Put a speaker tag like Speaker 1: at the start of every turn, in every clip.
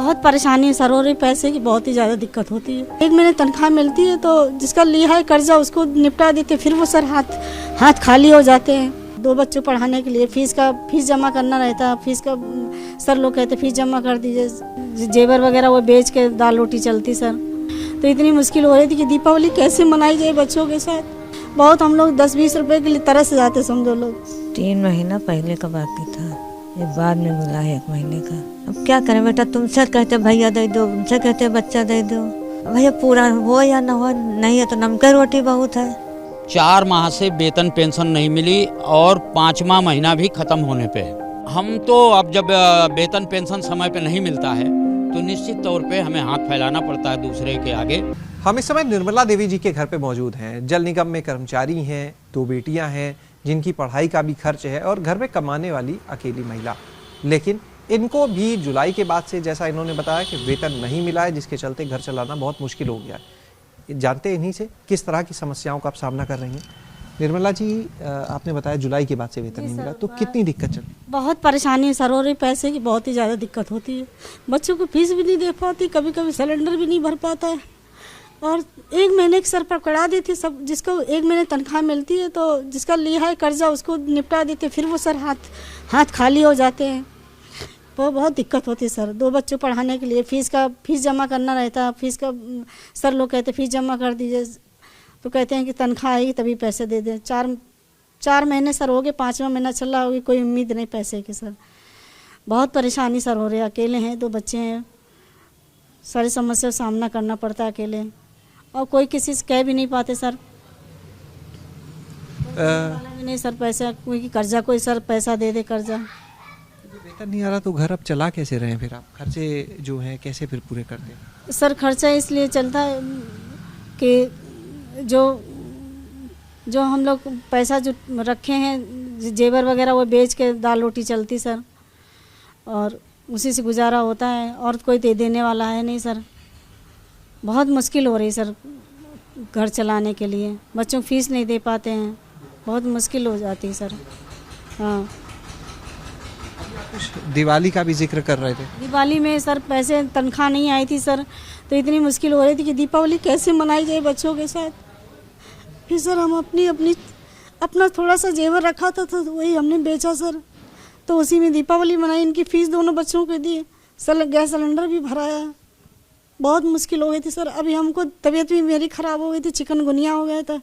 Speaker 1: बहुत परेशानी है सर, और पैसे की बहुत ही ज़्यादा दिक्कत होती है। एक महीने तनख्वाह मिलती है तो जिसका लिया है कर्जा उसको निपटा देते, फिर वो सर हाथ खाली हो जाते हैं। 2 बच्चों पढ़ाने के लिए फीस जमा करना रहता है। फीस का सर लोग कहते फीस जमा कर दीजिए, जेवर वगैरह वो बेच के दाल रोटी चलती सर। तो इतनी मुश्किल हो रही थी कि दीपावली कैसे मनाई जाए बच्चों के साथ। बहुत हम लोग 10-20 रुपए के लिए तरस जाते समझो लोग।
Speaker 2: 3 महीना पहले का बाकी था, ये बाद में मिला है 1 महीने का। अब क्या करें बेटा, तुमसे कहते भैया दे दो, उनसे कहते बच्चा दे दो। भैया पूरा हो या ना हो, नहीं है तो नमक रोटी बहुत है।
Speaker 3: 4 माह से वेतन पेंशन नहीं मिली और 5वां महीना भी खत्म होने पे हम तो अब जब वेतन पेंशन समय पे नहीं मिलता है तो निश्चित तौर पे हमें हाथ फैलाना पड़ता है दूसरे के आगे।
Speaker 4: हम इस समय निर्मला देवी जी के घर पे मौजूद हैं। जल निगम में कर्मचारी हैं, 2 बेटियां हैं जिनकी पढ़ाई का भी खर्च है और घर में कमाने वाली अकेली महिला। लेकिन इनको भी जुलाई के बाद से, जैसा इन्होंने बताया, कि वेतन नहीं मिला है, जिसके चलते घर चलाना बहुत मुश्किल हो गया है। जानते हैं इन्हीं से किस तरह की समस्याओं का आप सामना कर रही हैं। निर्मला जी, आपने बताया जुलाई के बाद से वेतन नहीं मिला, तो कितनी दिक्कत चल?
Speaker 1: बहुत परेशानी है सर, और पैसे की बहुत ही ज़्यादा दिक्कत होती है। बच्चों को फीस भी नहीं दे पाती, कभी कभी सिलेंडर भी नहीं भर पाता है, और 1 महीने के सर पर कड़ा देती सब। जिसको 1 महीने तनख्वाह मिलती है तो जिसका लिया है कर्जा उसको निपटा देते, फिर वो सर हाथ खाली हो जाते हैं। वो बहुत दिक्कत होती है सर। 2 बच्चों पढ़ाने के लिए फीस जमा करना रहता है। फीस का सर लोग कहते फीस जमा कर दीजिए, तो कहते हैं कि तनख्वाह आएगी तभी पैसे दे दें। 4 महीने सर हो गए, 5वां महीना चल रहा होगी, कोई उम्मीद नहीं पैसे की सर। बहुत परेशानी सर हो रही है। अकेले हैं, 2 बच्चे हैं, सारी समस्या का सामना करना पड़ता है अकेले, और कोई किसी से कह भी नहीं पाते सर। नहीं सर पैसा, कोई कर्जा, कोई सर पैसा दे दे कर्जा।
Speaker 4: वेतन नहीं आ रहा तो घर अब चला कैसे रहे हैं? फिर आप खर्चे जो हैं कैसे फिर पूरे करते हैं?
Speaker 1: सर खर्चा इसलिए चलता है कि जो हम लोग पैसा जो रखे हैं जेवर वगैरह वो बेच के दाल रोटी चलती सर, और उसी से गुजारा होता है, और कोई दे देने वाला है नहीं सर। बहुत मुश्किल हो रही सर घर चलाने के लिए। बच्चों को फीस नहीं दे पाते हैं, बहुत मुश्किल हो जाती है सर। हाँ,
Speaker 4: दिवाली का भी जिक्र कर रहे थे।
Speaker 1: दिवाली में सर पैसे तनख्वाह नहीं आई थी सर, तो इतनी मुश्किल हो रही थी कि दीपावली कैसे मनाई जाए बच्चों के साथ। फिर सर हम अपना थोड़ा सा जेवर रखा था तो वही हमने बेचा सर, तो उसी में दीपावली मनाई। इनकी फ़ीस दोनों बच्चों को दी, गैस सिलेंडर भी भराया। बहुत मुश्किल हो गई थी सर। अभी हमको तबीयत भी मेरी ख़राब हो गई थी, चिकनगुनिया हो गया था,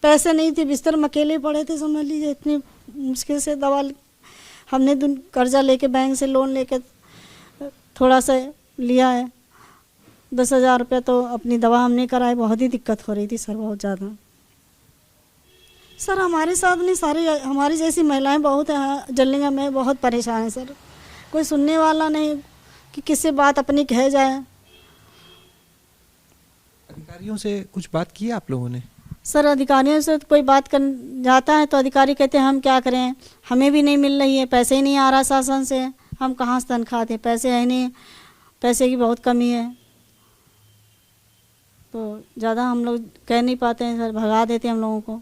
Speaker 1: पैसे नहीं थे, बिस्तर में अकेले पड़े थे, समझ लीजिए। इतनी मुश्किल से दवा हमने कर्जा लेके बैंक से लोन लेके थोड़ा सा लिया है, 10,000 रुपये, तो अपनी दवा हमने कराई। बहुत ही दिक्कत हो रही थी सर, बहुत ज़्यादा सर। हमारे साथ नहीं, सारी हमारी जैसी महिलाएं बहुत हैं जल निगम में, बहुत परेशान है सर। कोई सुनने वाला नहीं कि किससे बात अपनी कह जाए।
Speaker 4: अधिकारियों से कुछ बात की आप लोगों ने?
Speaker 1: सर अधिकारियों से कोई बात कर जाता है तो अधिकारी कहते हैं हम क्या करें, हमें भी नहीं मिल रही है, पैसे ही नहीं आ रहा शासन से, हम कहाँ से तनख्वाह दें, पैसे है नहीं, पैसे की बहुत कमी है। तो ज़्यादा हम लोग कह नहीं पाते हैं सर, भगा देते हैं हम लोगों को,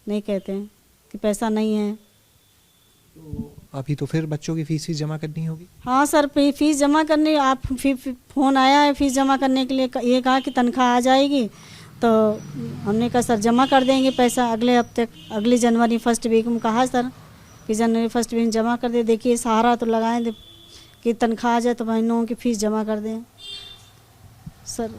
Speaker 1: नहीं कहते हैं कि पैसा नहीं है।
Speaker 4: तो अभी तो फिर बच्चों की फीस जमा करनी होगी?
Speaker 1: हाँ सर, फीस जमा करने आप फ़ोन आया है फीस जमा करने के लिए, ये कहा कि तनख्वाह आ जाएगी, तो हमने कहा सर जमा कर देंगे पैसा अगले हफ्ते, अगली जनवरी 1st वीक में कहा सर कि जनवरी 1st वीक जमा कर दे। देखिए सहारा तो लगाएं कि तनख्वाह आ जाए तो बहनों की फ़ीस जमा कर दें सर।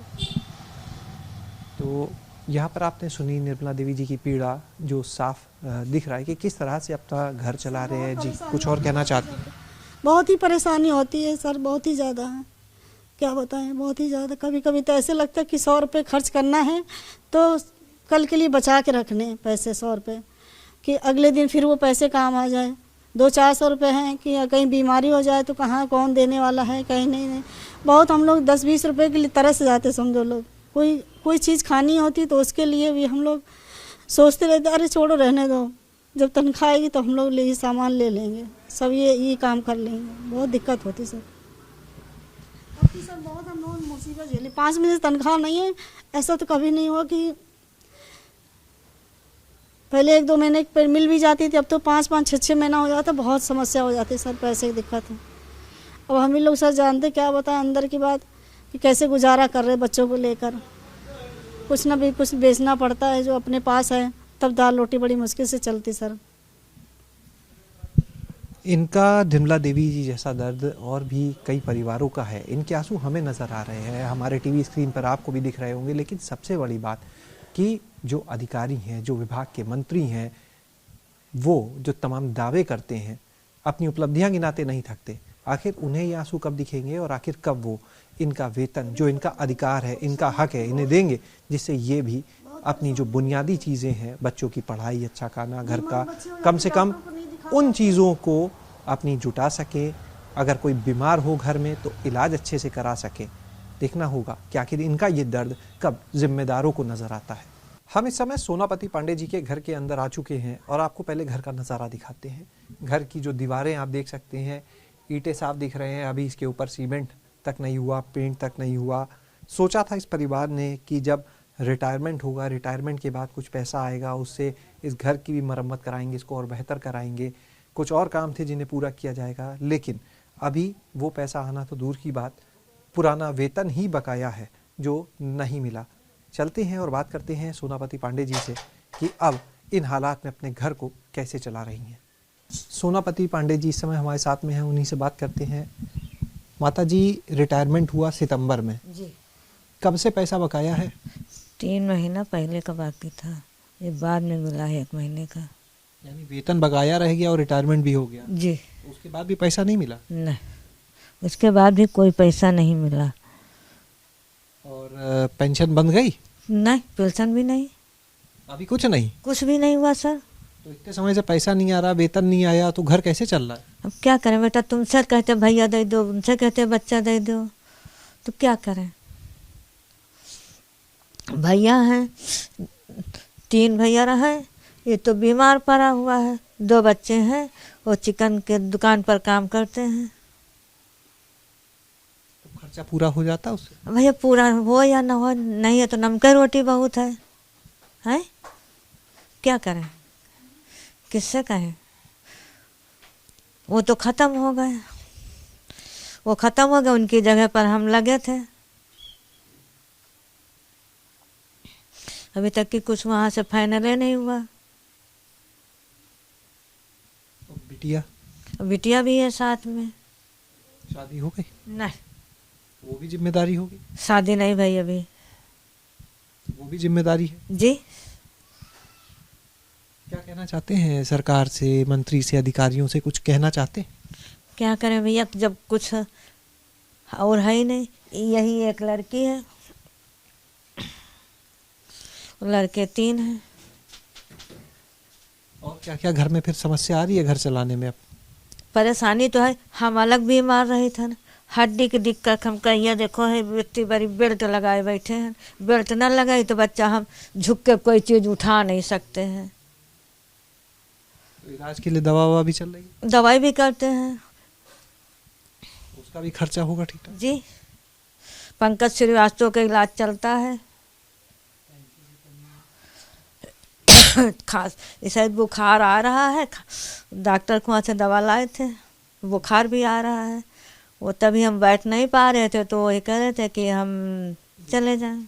Speaker 4: तो यहाँ पर आपने सुनी निर्मला देवी जी की पीड़ा, जो साफ दिख रहा है कि किस तरह से अपना घर चला रहे हैं। जी कुछ और कहना चाहते हैं?
Speaker 1: बहुत ही परेशानी होती है सर, बहुत ही ज़्यादा है, क्या बताएं, बहुत ही ज़्यादा। कभी कभी तो ऐसे लगता है कि 100 रुपये खर्च करना है तो कल के लिए बचा के रखने पैसे 100 रुपये, कि अगले दिन फिर वो पैसे काम आ जाए। 200-400 रुपये हैं कि कहीं बीमारी हो जाए तो कहाँ कौन देने वाला है, कहीं नहीं। बहुत हम लोग 10-20 रुपये के लिए तरस जाते समझो लोग। कोई चीज़ खानी होती तो उसके लिए भी हम लोग सोचते रहते, अरे छोड़ो रहने दो, जब तनख्वाह आएगी तो हम लोग सामान ले लेंगे, सब ये काम कर लेंगे। बहुत दिक्कत होती सर, सर बहुत हम लोग मुसीबत झेली। 5 महीने से तनख्वाह नहीं है, ऐसा तो कभी नहीं हुआ कि पहले 1-2 महीने पर मिल भी जाती थी, अब तो 5-5, 6-6 महीना हो जाता, बहुत समस्या हो जाती सर, पैसे की दिक्कत है। अब हम ही लोग सर जानते, क्या बताएं अंदर की बात कि कैसे गुजारा कर रहे बच्चों को लेकर। कुछ ना भी कुछ बेचना पड़ता है जो अपने पास है, तब दाल रोटी बड़ी मुश्किल से चलती सर।
Speaker 4: इनका निर्मला देवी जी जैसा दर्द और भी कई परिवारों का है। इनके आंसू हमें नज़र आ रहे हैं, हमारे टीवी स्क्रीन पर आपको भी दिख रहे होंगे। लेकिन सबसे बड़ी बात कि जो अधिकारी हैं, जो विभाग के मंत्री हैं, वो जो तमाम दावे करते हैं, अपनी उपलब्धियां गिनाते नहीं थकते। आखिर उन्हें ये आंसू कब दिखेंगे और आखिर कब वो इनका वेतन, जो इनका अधिकार है, इनका हक है, इन्हें देंगे, जिससे ये भी अपनी जो बुनियादी चीज़ें हैं, बच्चों की पढ़ाई, अच्छा खाना, घर का, कम से कम उन चीज़ों को अपनी जुटा सके। अगर कोई बीमार हो घर में तो इलाज अच्छे से करा सके। देखना होगा कि आखिर इनका ये दर्द कब जिम्मेदारों को नज़र आता है। हम इस समय सोनापति पांडे जी के घर के अंदर आ चुके हैं और आपको पहले घर का नज़ारा दिखाते हैं। घर की जो दीवारें आप देख सकते हैं, ईंटें साफ दिख रहे हैं, अभी इसके ऊपर सीमेंट तक नहीं हुआ, पेंट तक नहीं हुआ। सोचा था इस परिवार ने कि जब रिटायरमेंट होगा, रिटायरमेंट के बाद कुछ पैसा आएगा, उससे इस घर की भी मरम्मत कराएंगे, इसको और बेहतर कराएंगे। कुछ और काम थे जिन्हें पूरा किया जाएगा, लेकिन अभी वो पैसा आना तो दूर की बात, पुराना वेतन ही बकाया है जो नहीं मिला। चलते हैं और बात करते हैं सोनापति पांडे जी से कि अब इन हालात में अपने घर को कैसे चला रही हैं। सोनापति पांडे जी इस समय हमारे साथ में हैं, उन्हीं से बात करते हैं। माता जी, रिटायरमेंट हुआ सितंबर में
Speaker 2: जी।
Speaker 4: कब से पैसा बकाया है?
Speaker 2: 3 महीना पहले का बाकी था, ये बाद में मिला है 1 महीने का।
Speaker 4: यानी वेतन बकाया रह गया और रिटायरमेंट भी हो गया
Speaker 2: जी।
Speaker 4: उसके बाद भी पैसा नहीं मिला?
Speaker 2: नहीं, उसके बाद भी कोई पैसा नहीं मिला।
Speaker 4: और पेंशन बंद गई?
Speaker 2: नहीं, पेंशन भी नहीं,
Speaker 4: अभी कुछ नहीं?
Speaker 2: कुछ भी नहीं हुआ सर।
Speaker 4: तो इतने समय से पैसा नहीं आ रहा, वेतन नहीं आया, तो घर कैसे चल रहा है?
Speaker 2: अब क्या करें बेटा, तुमसे कहते भैया दे दो, उनसे कहते बच्चा दे दो, तो क्या करें। भैया हैं, 3 भैया रहे, ये तो बीमार पड़ा हुआ है, 2 बच्चे हैं, वो चिकन के दुकान पर काम करते हैं।
Speaker 4: तो खर्चा पूरा हो जाता उससे?
Speaker 2: भैया पूरा हो या ना हो, नहीं है तो नमक रोटी बहुत है, हैं? क्या करें, किससे कहें। वो तो ख़त्म हो गए, वो ख़त्म हो गए, उनकी जगह पर हम लगे थे। अभी तक कि कुछ वहाँ से फाइनल ही नहीं हुआ।
Speaker 4: बिटिया?
Speaker 2: बिटिया भी है साथ में।
Speaker 4: शादी हो गई?
Speaker 2: नहीं,
Speaker 4: वो भी जिम्मेदारी होगी?
Speaker 2: शादी नहीं भाई अभी।
Speaker 4: वो भी जिम्मेदारी है
Speaker 2: जी।
Speaker 4: क्या कहना चाहते हैं सरकार से, मंत्री से, अधिकारियों से? कुछ कहना चाहते हैं?
Speaker 2: क्या करें भैया, जब कुछ और है ही नहीं। यही एक लड़की है, लड़के 3 हैं।
Speaker 4: और क्या क्या घर में फिर समस्या आ रही है घर चलाने में? अब
Speaker 2: परेशानी तो है, हम अलग बीमार रहे थे ना, हड्डी की दिक्कत। हम कहिए देखो है व्यक्ति बड़ी बेल्ट लगाए बैठे हैं, बेल्ट न लगाई तो बच्चा हम झुक के कोई चीज़ उठा नहीं सकते हैं।
Speaker 4: तो इलाज के लिए दवा भी चल रही है?
Speaker 2: दवाई भी करते हैं,
Speaker 4: उसका भी खर्चा होगा ठीक ठाक?
Speaker 2: जी। पंकज श्रीवास्तव का इलाज चलता है। खास शायद बुखार आ रहा है, डॉक्टर को वहाँ से दवा लाए थे, बुखार भी आ रहा है। वो तभी हम बैठ नहीं पा रहे थे, तो वही कह रहे थे कि हम चले जाएं।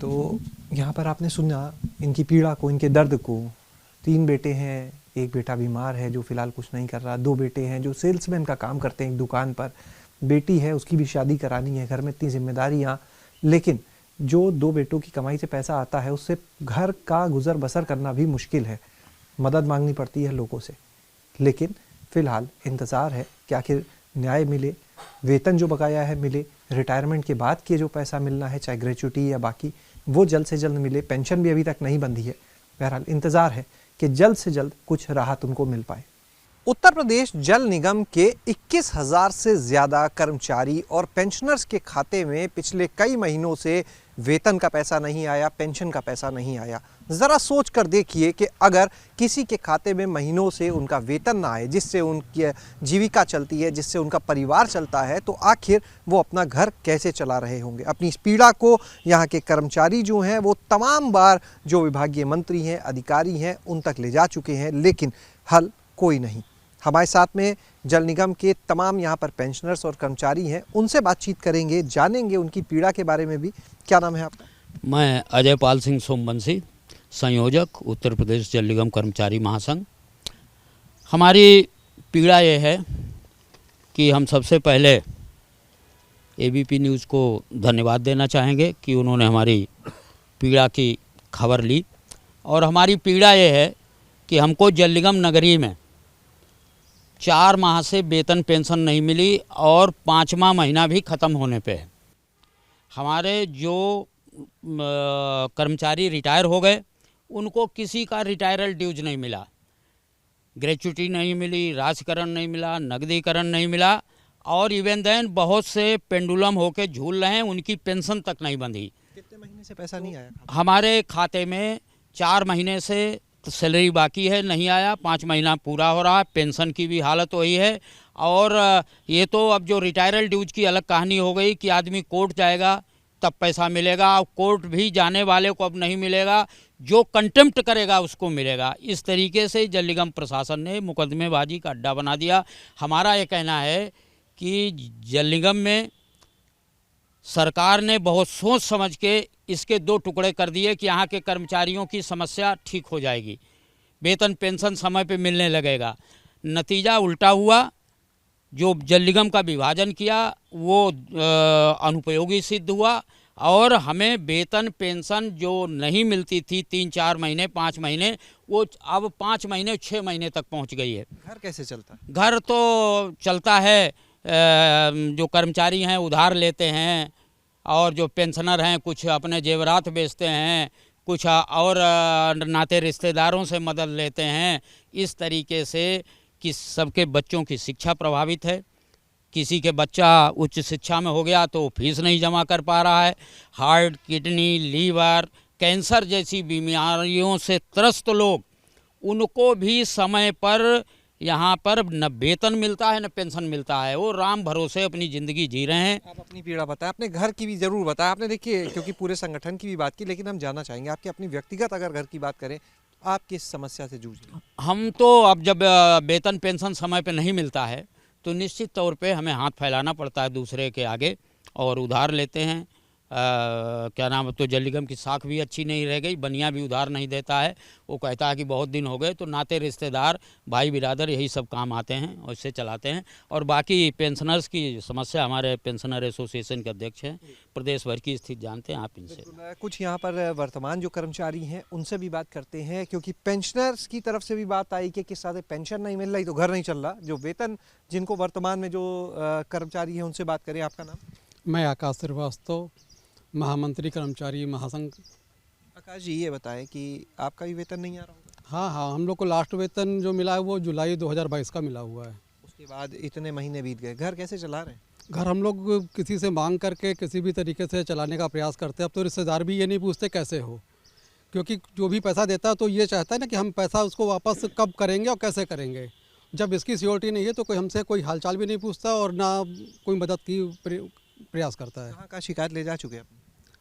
Speaker 4: तो यहाँ पर आपने सुना इनकी पीड़ा को, इनके दर्द को। 3 बेटे हैं, एक बेटा बीमार है जो फिलहाल कुछ नहीं कर रहा, 2 बेटे हैं जो सेल्समैन का काम करते हैं एक दुकान पर, बेटी है उसकी भी शादी करानी है, घर में इतनी जिम्मेदारियाँ। लेकिन जो 2 बेटों की कमाई से पैसा आता है उससे घर का गुजर बसर करना भी मुश्किल है, मदद मांगनी पड़ती है लोगों से। लेकिन फ़िलहाल इंतज़ार है कि आखिर न्याय मिले, वेतन जो बकाया है मिले, रिटायरमेंट के बाद के जो पैसा मिलना है चाहे ग्रेच्युटी या बाकी वो जल्द से जल्द मिले। पेंशन भी अभी तक नहीं बंधी है। बहरहाल इंतज़ार है कि जल्द से जल्द कुछ राहत उनको मिल पाए। उत्तर प्रदेश जल निगम के 21,000 से ज़्यादा कर्मचारी और पेंशनर्स के खाते में पिछले कई महीनों से वेतन का पैसा नहीं आया, पेंशन का पैसा नहीं आया। ज़रा सोच कर देखिए कि अगर किसी के खाते में महीनों से उनका वेतन ना आए, जिससे उनकी जीविका चलती है, जिससे उनका परिवार चलता है, तो आखिर वो अपना घर कैसे चला रहे होंगे। अपनी इस पीड़ा को यहाँ के कर्मचारी जो हैं वो तमाम बार जो विभागीय मंत्री हैं, अधिकारी हैं, उन तक ले जा चुके हैं, लेकिन हल कोई नहीं। हमारे साथ में जल निगम के तमाम यहाँ पर पेंशनर्स और कर्मचारी हैं, उनसे बातचीत करेंगे, जानेंगे उनकी पीड़ा के बारे में भी। क्या नाम है आपका?
Speaker 3: मैं अजय पाल सिंह सोमवंशी, संयोजक उत्तर प्रदेश जल निगम कर्मचारी महासंघ। हमारी पीड़ा ये है कि हम सबसे पहले एबीपी न्यूज़ को धन्यवाद देना चाहेंगे कि उन्होंने हमारी पीड़ा की खबर ली। और हमारी पीड़ा ये है कि हमको जल निगम नगरी में 4 माह से वेतन पेंशन नहीं मिली और 5वां महीना भी ख़त्म होने पे है। हमारे जो कर्मचारी रिटायर हो गए उनको किसी का रिटायरल ड्यूज नहीं मिला, ग्रेच्युटी नहीं मिली, राशकरण नहीं मिला, नकदीकरण नहीं मिला, और इवन देन बहुत से पेंडुलम होके झूल रहे हैं, उनकी पेंशन तक नहीं बंधी।
Speaker 4: कितने महीने से पैसा नहीं आया?
Speaker 3: हमारे खाते में 4 महीने से सैलरी बाकी है, नहीं आया। 5 महीना पूरा हो रहा है, पेंशन की भी हालत वही है। और ये तो अब जो रिटायरल ड्यूज की अलग कहानी हो गई कि आदमी कोर्ट जाएगा तब पैसा मिलेगा, और कोर्ट भी जाने वाले को अब नहीं मिलेगा, जो कंटेम्प्ट करेगा उसको मिलेगा। इस तरीके से जल निगम प्रशासन ने मुकदमेबाजी का अड्डा बना दिया। हमारा ये कहना है कि जल निगम में सरकार ने बहुत सोच समझ के इसके 2 टुकड़े कर दिए कि यहाँ के कर्मचारियों की समस्या ठीक हो जाएगी, वेतन पेंशन समय पे मिलने लगेगा। नतीजा उल्टा हुआ। जो जल निगम का विभाजन किया वो अनुपयोगी सिद्ध हुआ, और हमें वेतन पेंशन जो नहीं मिलती थी 3-4 महीने 5 महीने, वो अब 5 महीने 6 महीने तक पहुंच गई है।
Speaker 4: घर कैसे चलता है?
Speaker 3: घर तो चलता है, जो कर्मचारी हैं उधार लेते हैं, और जो पेंशनर हैं कुछ अपने जेवरात बेचते हैं, कुछ और नाते रिश्तेदारों से मदद लेते हैं। इस तरीके से कि सबके बच्चों की शिक्षा प्रभावित है। किसी के बच्चा उच्च शिक्षा में हो गया तो फीस नहीं जमा कर पा रहा है। हार्ट, किडनी, लीवर, कैंसर जैसी बीमारियों से त्रस्त लोग, उनको भी समय पर यहाँ पर न वेतन मिलता है न पेंशन मिलता है। वो राम भरोसे अपनी ज़िंदगी जी रहे हैं।
Speaker 4: आप अपनी पीड़ा बताएं, अपने घर की भी ज़रूर बताएं। आपने देखिए क्योंकि पूरे संगठन की भी बात की, लेकिन हम जानना चाहेंगे आपकी अपनी व्यक्तिगत अगर घर की बात करें, आप किस समस्या से जूझ रहे हैं?
Speaker 3: हम तो अब जब वेतन पेंशन समय पे नहीं मिलता है तो निश्चित तौर पे हमें हाथ फैलाना पड़ता है दूसरे के आगे, और उधार लेते हैं। क्या नाम है, तो जल निगम की साख भी अच्छी नहीं रह गई, बनिया भी उधार नहीं देता है। वो कहता है कि बहुत दिन हो गए, तो नाते रिश्तेदार भाई बिरादर यही सब काम आते हैं और इससे चलाते हैं। और बाकी पेंशनर्स की समस्या, हमारे पेंशनर एसोसिएशन के अध्यक्ष हैं, प्रदेश भर की स्थिति जानते हैं आप इनसे।
Speaker 4: कुछ यहाँ पर वर्तमान जो कर्मचारी हैं उनसे भी बात करते हैं, क्योंकि पेंशनर्स की तरफ से भी बात आई कि किस तरह पेंशन नहीं मिल रही तो घर नहीं चल रहा। जो वेतन जिनको वर्तमान में जो कर्मचारी हैं उनसे बात करें। आपका नाम?
Speaker 5: मैं आकाश श्रीवास्तव, महामंत्री कर्मचारी महासंघ।
Speaker 4: आकाश जी, ये बताएं कि आपका भी वेतन नहीं आ रहा होगा?
Speaker 5: हाँ, हम लोग को लास्ट वेतन जो मिला है वो जुलाई 2022 का मिला हुआ है।
Speaker 4: उसके बाद इतने महीने बीत गए, घर कैसे चला रहे हैं?
Speaker 5: घर हम लोग किसी से मांग करके किसी भी तरीके से चलाने का प्रयास करते हैं। अब तो रिश्तेदार भी ये नहीं पूछते कैसे हो, क्योंकि जो भी पैसा देता है तो ये चाहता है ना कि हम पैसा उसको वापस कब करेंगे और कैसे करेंगे। जब इसकी सियोरिटी नहीं है तो कोई हमसे कोई हालचाल भी नहीं पूछता और ना कोई मदद की प्रयास करता है।
Speaker 4: कहाँ का शिकायत ले जा चुके हैं?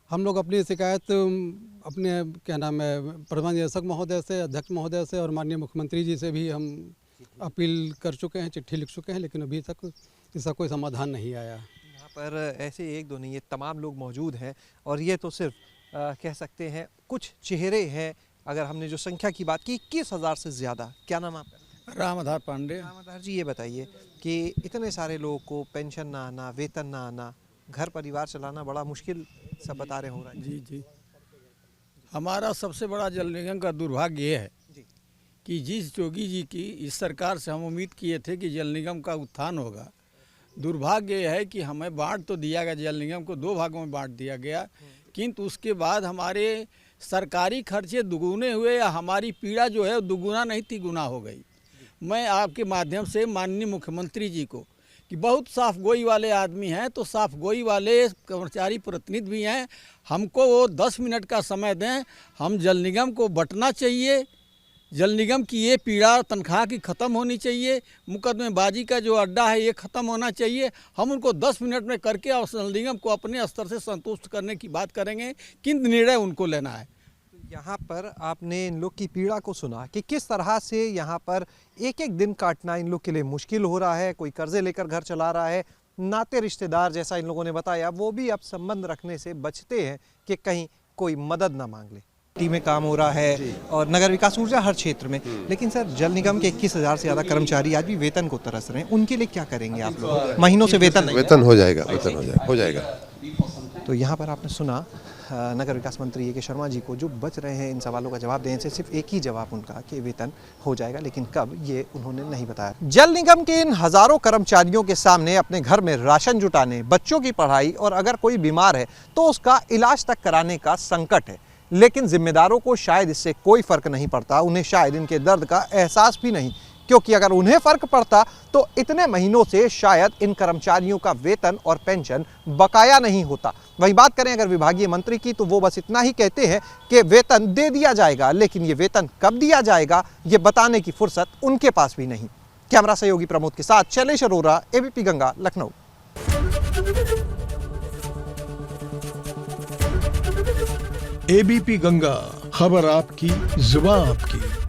Speaker 5: हम लोग अपनी शिकायत अपने क्या नाम है प्रधान निदेशक महोदय से, अध्यक्ष महोदय से और माननीय मुख्यमंत्री जी से भी हम अपील कर चुके हैं, चिट्ठी लिख चुके हैं, लेकिन अभी तक इसका कोई समाधान नहीं आया।
Speaker 4: यहाँ पर ऐसे एक दो नहीं, ये तमाम लोग मौजूद हैं, और ये तो सिर्फ कह सकते हैं कुछ चेहरे हैं। अगर हमने जो संख्या की बात की 21,000 से ज़्यादा। क्या नाम आपका?
Speaker 6: रामधार पांडे।
Speaker 4: रामधार जी, ये बताइए कि इतने सारे लोगों को पेंशन ना आना, वेतन ना आना, घर परिवार चलाना बड़ा मुश्किल सब बता रहे हो रहा है।
Speaker 6: जी, हमारा सबसे बड़ा जल निगम का दुर्भाग्य ये है कि जिस जोगी जी की इस सरकार से हम उम्मीद किए थे कि जल निगम का उत्थान होगा, दुर्भाग्य यह है कि हमें बांट तो दिया गया, जल निगम को 2 भागों में बांट दिया गया, किंतु उसके बाद हमारे सरकारी खर्चे दुगुने हुए या हमारी पीड़ा जो है दुगुना नहीं तिगुना हो गई। मैं आपके माध्यम से माननीय मुख्यमंत्री जी को कि बहुत साफ गोई वाले आदमी हैं, तो साफ गोई वाले कर्मचारी प्रतिनिधि भी हैं, हमको वो 10 मिनट का समय दें। हम जल निगम को बंटना चाहिए, जल निगम की ये पीड़ा तनख्वाह की ख़त्म होनी चाहिए, मुकदमेबाजी का जो अड्डा है ये ख़त्म होना चाहिए। हम उनको 10 मिनट में करके और जल निगम को अपने स्तर से संतुष्ट करने की बात करेंगे, किंतु निर्णय उनको लेना है।
Speaker 4: यहाँ पर आपने इन लोग की पीड़ा को सुना कि किस तरह से यहाँ पर एक एक दिन काटना इन लोग के लिए मुश्किल हो रहा है। कोई कर्जे लेकर घर चला रहा है, नाते रिश्तेदार जैसा इन लोगों ने बताया वो भी अब संबंध रखने से बचते हैं कि कहीं कोई मदद ना मांग ले। टी में काम हो रहा है और नगर विकास ऊर्जा हर क्षेत्र में, लेकिन सर जल निगम के 21,000 से ज़्यादा कर्मचारी आज भी वेतन को तरस रहे हैं, उनके लिए क्या करेंगे आप लोग? महीनों से वेतन नहीं।
Speaker 7: वेतन हो जाएगा, वेतन हो जाएगा।
Speaker 4: तो यहाँ पर आपने सुना नगर विकास मंत्री ए के शर्मा जी को, जो बच रहे हैं इन सवालों का जवाब देने से। सिर्फ एक ही जवाब उनका कि वेतन हो जाएगा, लेकिन कब ये उन्होंने नहीं बताया। जल निगम के इन हजारों कर्मचारियों के सामने अपने घर में राशन जुटाने, बच्चों की पढ़ाई और अगर कोई बीमार है तो उसका इलाज तक कराने का संकट है, लेकिन जिम्मेदारों को शायद इससे कोई फर्क नहीं पड़ता। उन्हें शायद इनके दर्द का एहसास भी नहीं, क्योंकि अगर उन्हें फर्क पड़ता तो इतने महीनों से शायद इन कर्मचारियों का वेतन और पेंशन बकाया नहीं होता। वही बात करें अगर विभागीय मंत्री की, तो वो बस इतना ही कहते हैं कि वेतन दे दिया जाएगा, लेकिन ये वेतन कब दिया जाएगा ये बताने की फुर्सत उनके पास भी नहीं। कैमरा सहयोगी प्रमोद के साथ शैलेश अरोरा, एबीपी गंगा, लखनऊ।
Speaker 8: एबीपी गंगा, खबर आपकी, जुबान आपकी।